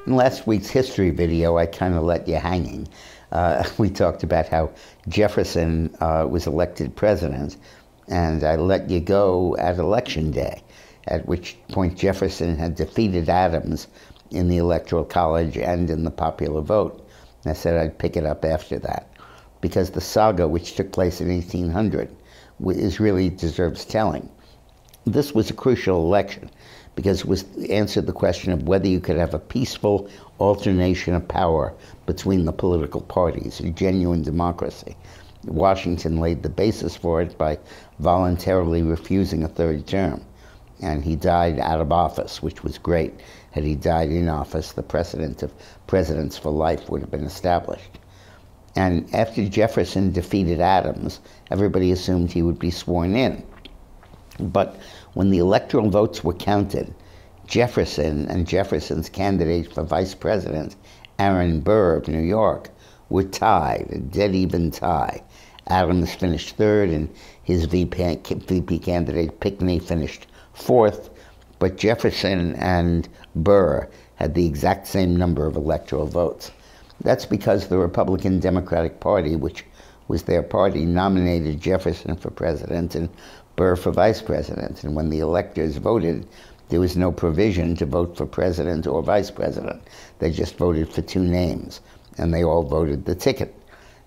In last week's history video, I kind of let you hanging. We talked about how Jefferson was elected president, and I let you go at Election Day, at which point Jefferson had defeated Adams in the Electoral College and in the popular vote. And I said I'd pick it up after that, because the saga, which took place in 1800, really deserves telling. This was a crucial election because it answered the question of whether you could have a peaceful alternation of power between the political parties, a genuine democracy. Washington laid the basis for it by voluntarily refusing a third term, and he died out of office, which was great. Had he died in office, the precedent of presidents for life would have been established. And after Jefferson defeated Adams, everybody assumed he would be sworn in. But when the electoral votes were counted, Jefferson and Jefferson's candidate for vice president, Aaron Burr of New York, were tied, a dead-even tie. Adams finished third, and his VP candidate, Pinckney, finished fourth. But Jefferson and Burr had the exact same number of electoral votes. That's because the Republican Democratic Party, which was their party, nominated Jefferson for president and Burr for vice president. And when the electors voted, there was no provision to vote for president or vice president. They just voted for two names, and they all voted the ticket.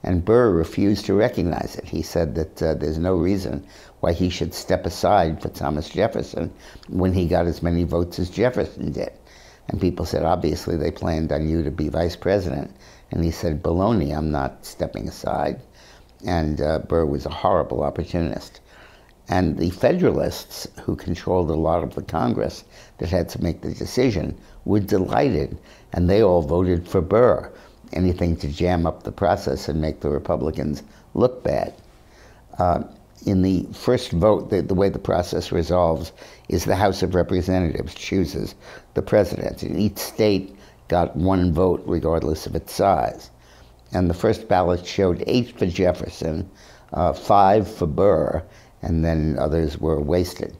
And Burr refused to recognize it. He said that there's no reason why he should step aside for Thomas Jefferson when he got as many votes as Jefferson did. And people said, obviously, they planned on you to be vice president. And he said, baloney, I'm not stepping aside. And Burr was a horrible opportunist. And the Federalists, who controlled a lot of the Congress that had to make the decision, were delighted, and they all voted for Burr, anything to jam up the process and make the Republicans look bad. In the first vote, the way the process resolves is the House of Representatives chooses the president, and each state got one vote regardless of its size. And the first ballot showed 8 for Jefferson, 5 for Burr, and then others were wasted.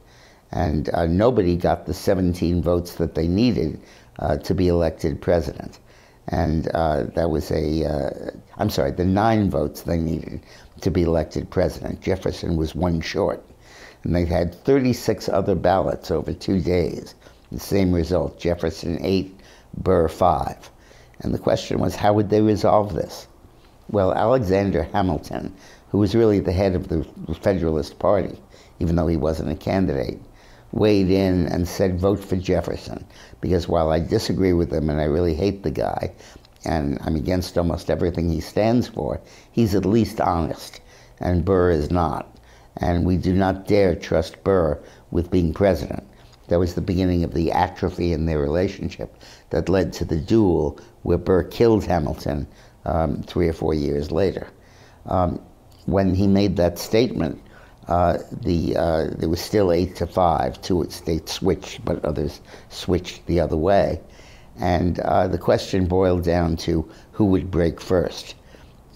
And nobody got the 17 votes that they needed to be elected president. And that was the 9 votes they needed to be elected president. Jefferson was 1 short. And they had 36 other ballots over 2 days. The same result, Jefferson 8, Burr 5. And the question was, how would they resolve this? Well, Alexander Hamilton, who was really the head of the Federalist Party, even though he wasn't a candidate, weighed in and said, vote for Jefferson, because while I disagree with him and I really hate the guy, and I'm against almost everything he stands for, he's at least honest, and Burr is not. And we do not dare trust Burr with being president. That was the beginning of the atrophy in their relationship that led to the duel where Burr killed Hamilton 3 or 4 years later. When he made that statement, there was still 8-5. 2 states switched, but others switched the other way. And the question boiled down to who would break first.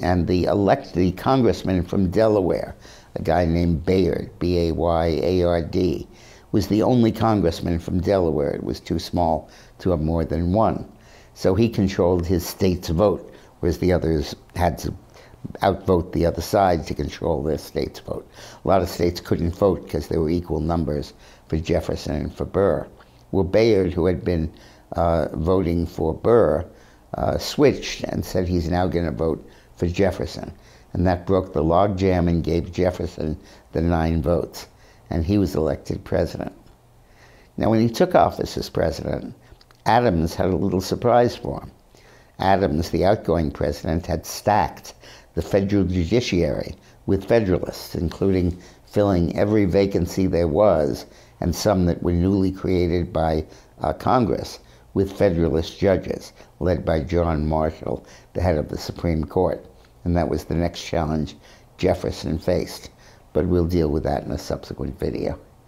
And the congressman from Delaware, a guy named Bayard, B-A-Y-A-R-D, was the only congressman from Delaware. It was too small to have more than one. So he controlled his state's vote, whereas the others had to outvote the other side to control their state's vote. A lot of states couldn't vote because there were equal numbers for Jefferson and for Burr. Well, Bayard, who had been voting for Burr, switched and said he's now going to vote for Jefferson. And that broke the logjam and gave Jefferson the 9 votes. And he was elected president. Now, when he took office as president, Adams had a little surprise for him. Adams, the outgoing president, had stacked the federal judiciary with Federalists, including filling every vacancy there was, and some that were newly created by Congress, with Federalist judges, led by John Marshall, the head of the Supreme Court. And that was the next challenge Jefferson faced. But we'll deal with that in a subsequent video.